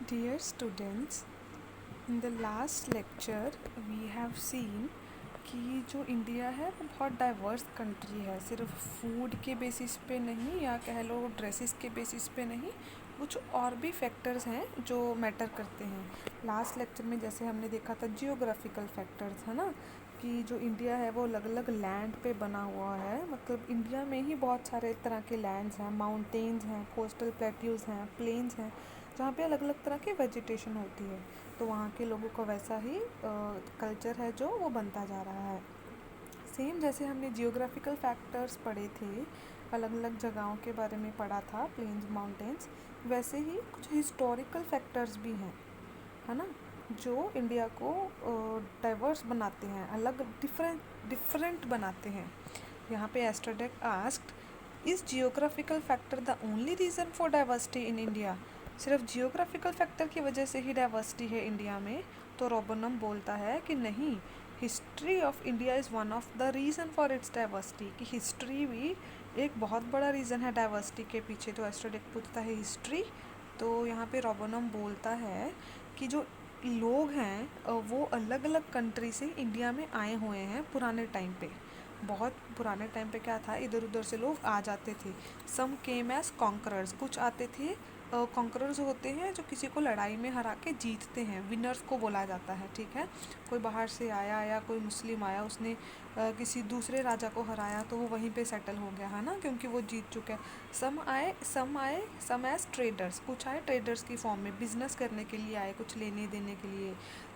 Dear students, in the last lecture we have seen कि जो India है वो बहुत डाइवर्स कंट्री है, सिर्फ फूड के बेसिस पे नहीं या कह लो ड्रेसेस के बेसिस पे नहीं, कुछ और भी फैक्टर्स हैं जो मैटर करते हैं। लास्ट लेक्चर में जैसे हमने देखा था जियोग्राफिकल फैक्टर्स, है ना, कि जो इंडिया है वो अलग अलग लैंड पे बना हुआ है। मतलब इंडिया में ही बहुत सारे तरह के लैंड्स हैं, माउंटेन्स हैं, कोस्टल प्लेट्यूज़ हैं, प्लेन्स हैं, जहाँ पे अलग अलग तरह की वेजिटेशन होती है। तो वहाँ के लोगों का वैसा ही कल्चर है जो वो बनता जा रहा है। सेम जैसे हमने जियोग्राफिकल फैक्टर्स पढ़े थे, अलग अलग जगहों के बारे में पढ़ा था, प्लेन्स माउंटेन्स, वैसे ही कुछ हिस्टोरिकल फैक्टर्स भी हैं, है ना, जो इंडिया को डाइवर्स बनाते हैं, अलग डिफरेंट डिफरेंट बनाते हैं। यहाँ पे astro deck asked, is geographical factor the only reason for diversity in India? सिर्फ जियोग्राफिकल फैक्टर की वजह से ही डाइवर्सिटी है इंडिया में? तो रोबोनम बोलता है कि नहीं, history of India is one of the reason for its diversity, कि हिस्ट्री भी एक बहुत बड़ा रीज़न है डाइवर्सिटी के पीछे। तो एस्ट्रोडेक पूछता है हिस्ट्री, तो यहाँ पे रोबोनम बोलता है कि जो लोग हैं वो अलग अलग कंट्री से इंडिया में आए हुए हैं पुराने टाइम पे। बहुत पुराने टाइम पे क्या था, इधर उधर से लोग आ जाते थे। सम केम एज कॉन्करर्स, कुछ आते थे, कॉन्करर्स होते हैं जो किसी को लड़ाई में हरा के जीतते हैं, विनर्स को बोला जाता है, ठीक है। कोई बाहर से आया या कोई मुस्लिम आया, उसने किसी दूसरे राजा को हराया तो वो वहीं पे सेटल हो गया, है ना, क्योंकि वो जीत चुका है। सम एज ट्रेडर्स, कुछ आए ट्रेडर्स की फॉर्म में, बिजनेस करने के लिए आए, कुछ लेने देने के लिए।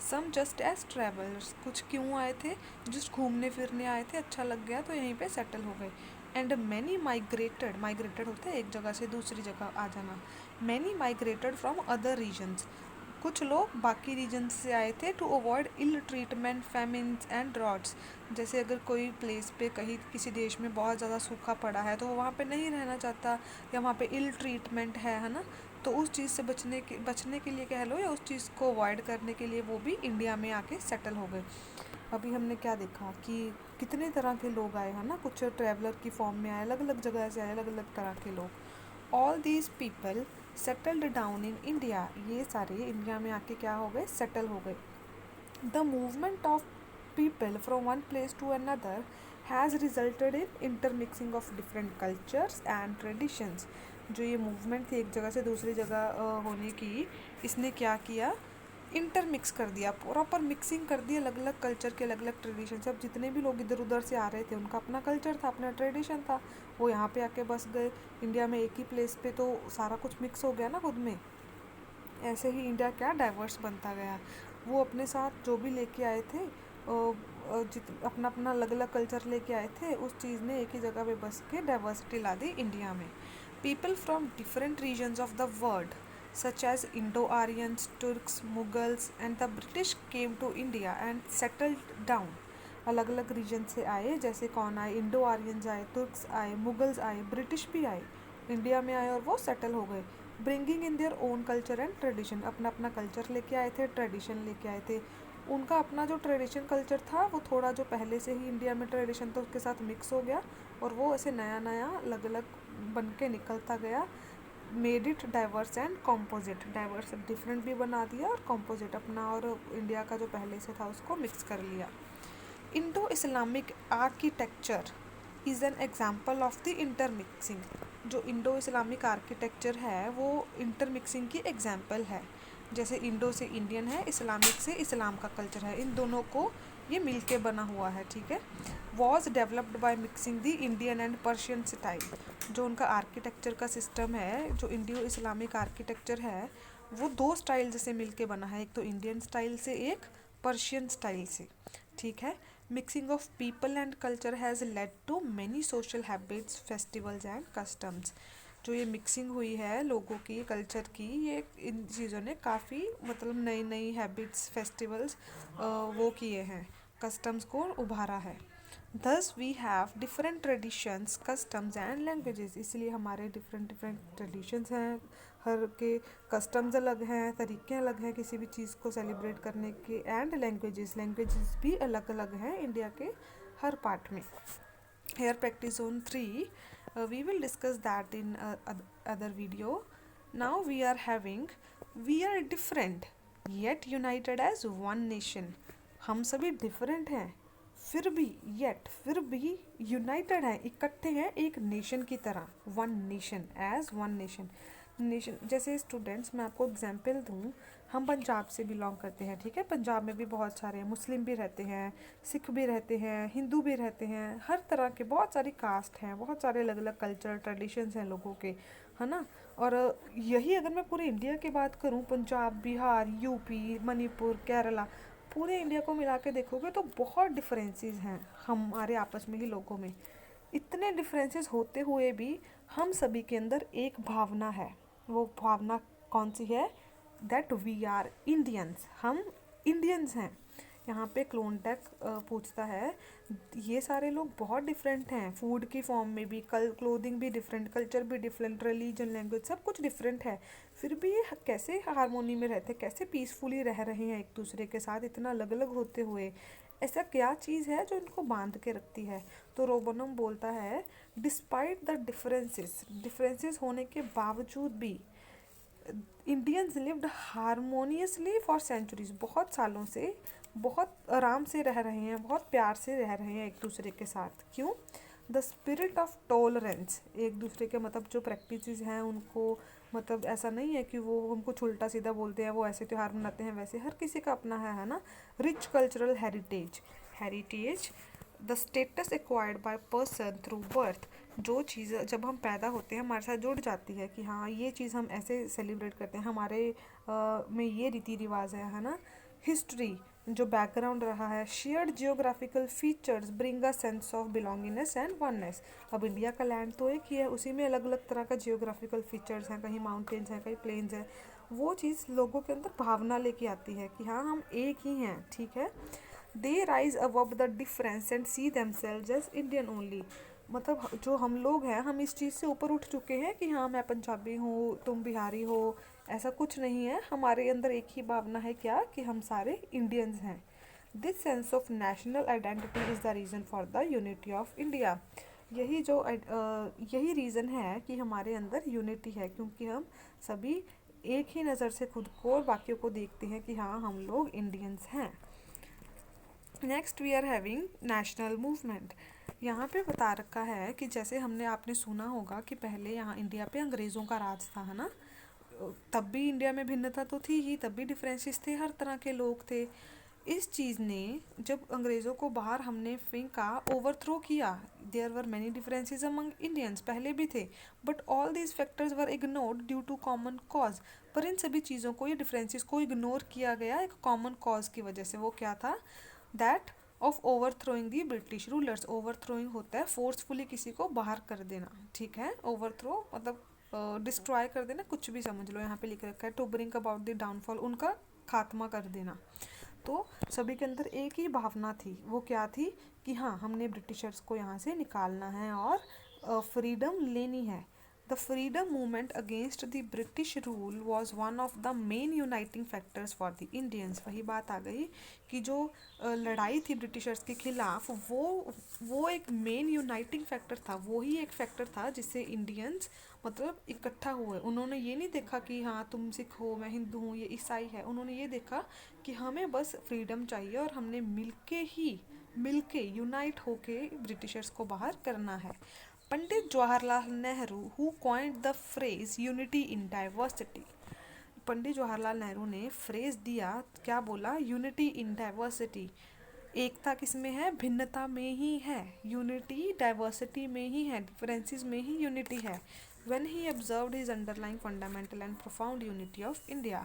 सम जस्ट एज ट्रेवलर्स, कुछ क्यों आए थे, जस्ट घूमने फिरने आए थे, अच्छा लग गया तो यहीं पे सेटल हो गए। एंड मैनी माइग्रेटेड, माइग्रेटेड होता है एक जगह से दूसरी जगह आ जाना। Many migrated from other regions, कुछ लोग बाकी रीजन से आए थे to avoid ill treatment, famines and droughts. जैसे अगर कोई प्लेस पे कहीं किसी देश में बहुत ज़्यादा सूखा पड़ा है तो वो वहाँ पे नहीं रहना चाहता, या वहाँ पे इल ट्रीटमेंट है ना, तो उस चीज़ से बचने के लिए कह लो, या उस चीज़ को अवॉइड करने के लिए वो भी इंडिया में आके सेटल हो गए। अभी हमने क्या देखा कि कितने तरह के लोग आए, हैं ना, कुछ ट्रैवलर की फॉर्म में आए, अलग अलग जगह से आए अलग अलग तरह के लोग। All these people settled down in India, ये सारे इंडिया में आके क्या हो गए, सेटल हो गए। The movement of people from one place to another has resulted in intermixing of different cultures and traditions. जो ये मूवमेंट थी एक जगह से दूसरी जगह होने की, इसने क्या किया, इंटरमिक्स कर दिया, प्रॉपर मिक्सिंग कर दी अलग अलग कल्चर के, अलग अलग ट्रेडिशन से। अब जितने भी लोग इधर उधर से आ रहे थे उनका अपना कल्चर था, अपना ट्रेडिशन था, वो यहाँ पे आके बस गए इंडिया में एक ही प्लेस पे, तो सारा कुछ मिक्स हो गया ना खुद में। ऐसे ही इंडिया क्या डाइवर्स बनता गया। वो अपने साथ जो भी लेके आए थे, अपना अपना अलग अलग कल्चर लेके आए थे, उस चीज़ ने एक ही जगह पे बस के डाइवर्सिटी ला दी इंडिया में। People from different regions of the world such as Indo-Aryans, Turks, Mughals and the British came to India and settled down। अलग अलग रीजन से आए, जैसे कौन आए, इंडो आर्यंस आए, तुर्क्स आए, मुगल्स आए, ब्रिटिश भी आए, इंडिया में आए और वो सेटल हो गए। Bringing in their own culture and tradition, अपना अपना कल्चर लेके आए थे, ट्रेडिशन लेके आए थे। उनका अपना जो ट्रेडिशन कल्चर था वो थोड़ा जो पहले से ही इंडिया में ट्रेडिशन था उसके साथ मिक्स हो गया, और वो ऐसे नया नया अलग अलग बन के निकलता गया। Made it diverse and composite, diverse different भी बना दिया और कॉम्पोजिट अपना और इंडिया का जो पहले से था उसको मिक्स कर लिया। Indo Islamic architecture is an example of the intermixing, जो इंडो इस्लामिक आर्किटेक्चर है वो इंटरमिक्सिंग की एग्जाम्पल है। जैसे इंडो से इंडियन है, इस्लामिक से इस्लाम का कल्चर है, इन दोनों को ये मिल के बना हुआ है, ठीक है। Was developed by mixing the Indian and Persian style, जो उनका आर्किटेक्चर का सिस्टम है, जो इंडियो इस्लामिक आर्किटेक्चर है, वो दो स्टाइल से मिल के बना है, एक तो इंडियन स्टाइल से, एक पर्शियन स्टाइल से, ठीक है। Mixing of people and culture has led to many social habits, festivals and customs. जो ये मिक्सिंग हुई है लोगों की, कल्चर की, ये इन चीज़ों ने काफ़ी मतलब नई नई हैबिट्स, फेस्टिवल्स वो किए हैं, कस्टम्स को उभारा है। Thus we have different traditions, customs and languages, इसलिए हमारे डिफरेंट डिफरेंट ट्रेडिशंस हैं, हर के कस्टम्स अलग हैं, तरीके अलग हैं किसी भी चीज़ को सेलिब्रेट करने के, एंड लैंग्वेजेस, लैंग्वेजेस भी अलग अलग हैं इंडिया के हर पार्ट में। Here practice zone 3, we will discuss that in other video. Now we are having we are different yet united as one nation. हम सभी डिफरेंट हैं फिर भी यूनाइटेड हैं, इकट्ठे हैं एक नेशन की तरह, one nation, as one nation. Nation जैसे स्टूडेंट्स, मैं आपको एग्जांपल दूं, हम पंजाब से बिलोंग करते हैं, ठीक है। पंजाब में भी बहुत सारे मुस्लिम भी रहते हैं, सिख भी रहते हैं, हिंदू भी रहते हैं, हर तरह के बहुत सारी कास्ट हैं, बहुत सारे अलग अलग कल्चर ट्रेडिशंस हैं लोगों के, है ना। और यही अगर मैं पूरे इंडिया की बात करूं, पंजाब, बिहार, यूपी, मणिपुर, केरला, पूरे इंडिया को मिला के देखोगे तो बहुत डिफरेंसेस हैं हमारे आपस में ही लोगों में। इतने डिफरेंसेस होते हुए भी हम सभी के अंदर एक भावना है। वो भावना कौन सी है? दैट वी आर इंडियंस, हम इंडियंस हैं। यहाँ पे क्लोनटेक पूछता है, ये सारे लोग बहुत डिफरेंट हैं, फूड की फॉर्म में भी, क्लोथिंग भी डिफरेंट, कल्चर भी डिफरेंट, रिलीजन, लैंग्वेज, सब कुछ डिफरेंट है, फिर भी ये कैसे हारमोनी में रहते हैं, कैसे पीसफुली रह रहे हैं एक दूसरे के साथ इतना अलग अलग होते हुए? ऐसा क्या चीज़ है जो इनको बांध के रखती है? तो रोबोनम बोलता है, डिस्पाइट द डिफरेंसेस होने के बावजूद भी Indians lived harmoniously for centuries, बहुत सालों से बहुत आराम से रह रहे हैं, बहुत प्यार से रह रहे हैं एक दूसरे के साथ। क्यों? द स्पिरिट ऑफ टॉलरेंस, एक दूसरे के मतलब जो प्रैक्टिसेस हैं उनको, मतलब ऐसा नहीं है कि वो हमको उल्टा सीधा बोलते हैं, वो ऐसे त्यौहार मनाते हैं वैसे, हर किसी का अपना है ना। Rich cultural heritage the status acquired by person through birth, जो चीज़ जब हम पैदा होते हैं हमारे साथ जुड़ जाती है कि हाँ ये चीज़ हम ऐसे सेलिब्रेट करते हैं, हमारे में ये रीति रिवाज है ना। हिस्ट्री, जो बैकग्राउंड रहा है। Shared geographical features bring a sense of belongingness and oneness. अब इंडिया का लैंड तो एक ही है, उसी में अलग अलग तरह का जियोग्राफिकल फीचर्स हैं, कहीं माउंटेन्स हैं, कहीं प्लेन्स हैं, वो चीज़ लोगों के अंदर भावना लेके आती है कि हाँ हम एक ही हैं, ठीक है। They rise above the difference and see themselves as Indian only, मतलब जो हम लोग हैं हम इस चीज़ से ऊपर उठ चुके हैं कि हाँ मैं पंजाबी हूँ, तुम बिहारी हो, ऐसा कुछ नहीं है। हमारे अंदर एक ही भावना है, क्या? कि हम सारे इंडियंस हैं। This sense of national identity is the reason for the unity of India. यही रीज़न है कि हमारे अंदर यूनिटी है, क्योंकि हम सभी एक ही नज़र से खुद को और बाकियों को देखते हैं कि हाँ हम लोग इंडियंस हैं। Next we are having national movement. यहाँ पे बता रखा है कि जैसे आपने सुना होगा कि पहले यहाँ इंडिया पे अंग्रेज़ों का राज था, है ना। तब भी इंडिया में भिन्नता तो थी ही, तब भी डिफरेंसेस थे, हर तरह के लोग थे। इस चीज़ ने, जब अंग्रेज़ों को बाहर हमने फेंका, ओवरथ्रो किया, there were many differences among Indians, पहले भी थे, but all these factors were ignored due to common cause. पर इन सभी चीज़ों को, ये डिफरेंसेस को इग्नोर किया गया एक कॉमन कॉज की वजह से। वो क्या था? That of ओवरथ्रोइंग the British rulers. ओवरथ्रोइंग होता है फोर्सफुली किसी को बाहर कर देना, ठीक है। ओवरथ्रो मतलब डिस्ट्रॉय कर देना, कुछ भी समझ लो, यहाँ पे लिख रखा है to bring about the downfall, उनका खात्मा कर देना। तो सभी के अंदर एक ही भावना थी, वो क्या थी? कि हाँ हमने ब्रिटिशर्स को यहाँ से निकालना है और फ्रीडम लेनी है। The freedom movement against the British rule was one of the main uniting factors for the Indians. वही बात आ गई कि जो लड़ाई थी ब्रिटिशर्स के खिलाफ, वो एक मेन यूनाइटिंग फैक्टर था, वो ही एक फैक्टर था जिससे इंडियंस मतलब इकट्ठा हुए। उन्होंने ये नहीं देखा कि हाँ तुम सिख हो, मैं हिंदू हूँ, ये ईसाई है, उन्होंने ये देखा कि हमें बस फ्रीडम चाहिए और हमने मिलके यूनाइट होके ब्रिटिशर्स को बाहर करना है। Pandit Jawaharlal Nehru who coined the phrase unity in diversity. Pandit Jawaharlal Nehru ने फ्रेज दिया, क्या बोला? Unity in diversity. एकता किस में है? भिन्नता में ही है। यूनिटी डाइवर्सिटी में ही है, डिफरेंसेस में ही यूनिटी है। when he observed his underlying fundamental and profound unity of India.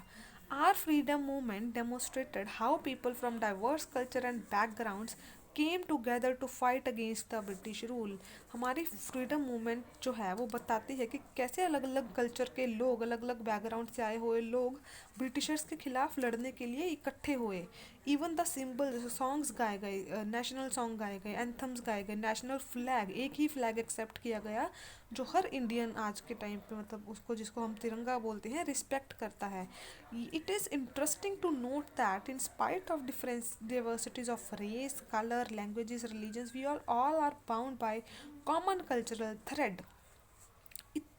Our freedom movement demonstrated how people from diverse culture and backgrounds came together to fight against the British rule. हमारी freedom movement जो है वो बताती है कि कैसे अलग अलग कल्चर के लोग, अलग अलग बैकग्राउंड से आए हुए लोग ब्रिटिशर्स के खिलाफ लड़ने के लिए इकट्ठे हुए। इवन द सिंबल, सॉन्ग्स गाए गए, नेशनल सॉन्ग गाए गए, एंथम्स गाए गए, नेशनल फ्लैग, एक ही फ्लैग एक्सेप्ट किया गया जो हर इंडियन आज के टाइम पे मतलब उसको, जिसको हम तिरंगा बोलते हैं, रिस्पेक्ट करता है। It is interesting to note that in spite of diversities of race, color, languages, religions, we all are bound by common cultural thread.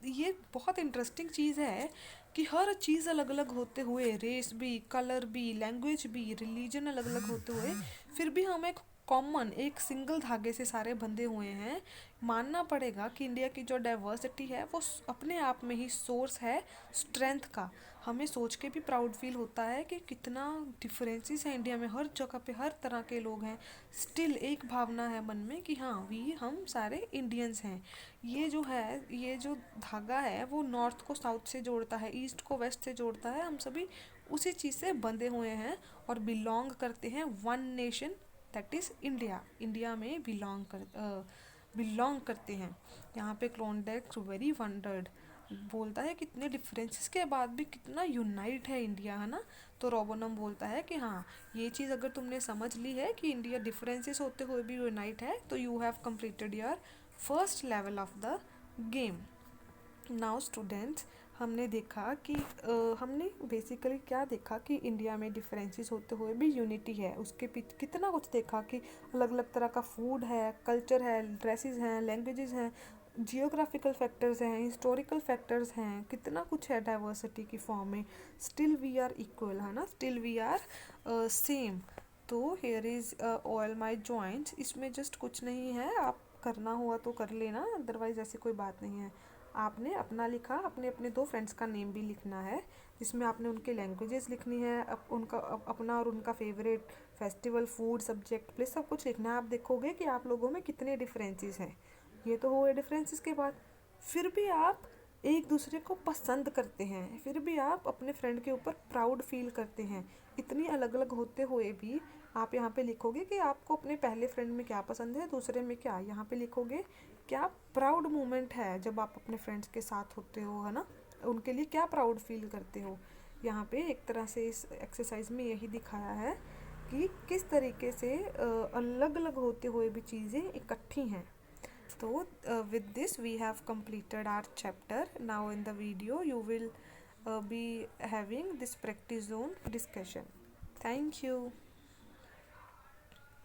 ये बहुत इंटरेस्टिंग चीज़ है कि हर चीज़ अलग अलग होते हुए, रेस भी, कलर भी, लैंग्वेज भी, रिलीजन अलग अलग होते हुए, फिर भी हम एक कॉमन, एक सिंगल धागे से सारे बंधे हुए हैं। मानना पड़ेगा कि इंडिया की जो डाइवर्सिटी है वो अपने आप में ही सोर्स है स्ट्रेंथ का। हमें सोच के भी प्राउड फील होता है कि कितना डिफरेंसेस है इंडिया में, हर जगह पे हर तरह के लोग हैं। स्टिल एक भावना है मन में कि हाँ वी हम सारे इंडियंस हैं। ये जो है, ये जो धागा है वो नॉर्थ को साउथ से जोड़ता है, ईस्ट को वेस्ट से जोड़ता है। हम सभी उसी चीज़ से बंधे हुए हैं और बिलोंग करते हैं one nation, that is India. India में बिलोंग करते हैं। यहाँ पे क्लोनडेक वेरी वंडर्ड बोलता है कितने डिफरेंसेस के बाद भी कितना यूनाइट है इंडिया, है ना। तो रोबोनम बोलता है कि हाँ, ये चीज़ अगर तुमने समझ ली है कि इंडिया डिफरेंसेस होते हुए भी यूनाइट है, तो you have completed your first level of the game. Now students, हमने देखा कि हमने बेसिकली क्या देखा कि इंडिया में डिफरेंसेस होते हुए भी यूनिटी है। उसके पीछे कितना कुछ देखा कि अलग अलग तरह का फूड है, कल्चर है, ड्रेसेस हैं, लैंग्वेजेस हैं, जियोग्राफिकल फैक्टर्स हैं, हिस्टोरिकल फैक्टर्स हैं, कितना कुछ है डाइवर्सिटी की फॉर्म में। स्टिल वी आर इक्वल, है ना, स्टिल वी आर सेम। तो here is oil my joints, इसमें जस्ट कुछ नहीं है, आप करना हुआ तो कर लेना, अदरवाइज ऐसी कोई बात नहीं है। आपने अपना लिखा, अपने अपने दो फ्रेंड्स का नेम भी लिखना है, जिसमें आपने उनके लैंग्वेजेस लिखनी है, अपना और उनका favourite festival, food, subject, place, सब कुछ लिखना है। आप देखोगे कि आप लोगों में कितने डिफरेंसेस हैं। ये तो हुए डिफरेंसेस के बाद। फिर भी आप एक दूसरे को पसंद करते हैं, फिर भी आप अपने फ्रेंड के ऊपर प्राउड फील करते हैं। इतनी अलग अलग होते हुए भी आप यहाँ पे लिखोगे कि आपको अपने पहले फ्रेंड में क्या पसंद है, दूसरे में क्या। यहाँ पे लिखोगे क्या प्राउड मोमेंट है जब आप अपने फ्रेंड्स के साथ होते हो, है ना, उनके लिए क्या प्राउड फील करते हो। यहाँ पे एक तरह से इस एक्सरसाइज में यही दिखाया है कि किस तरीके से अलग अलग होते हुए भी चीज़ें इकट्ठी हैं। तो with this we have completed our chapter. Now in the video you will be having this practice zone discussion. Thank you.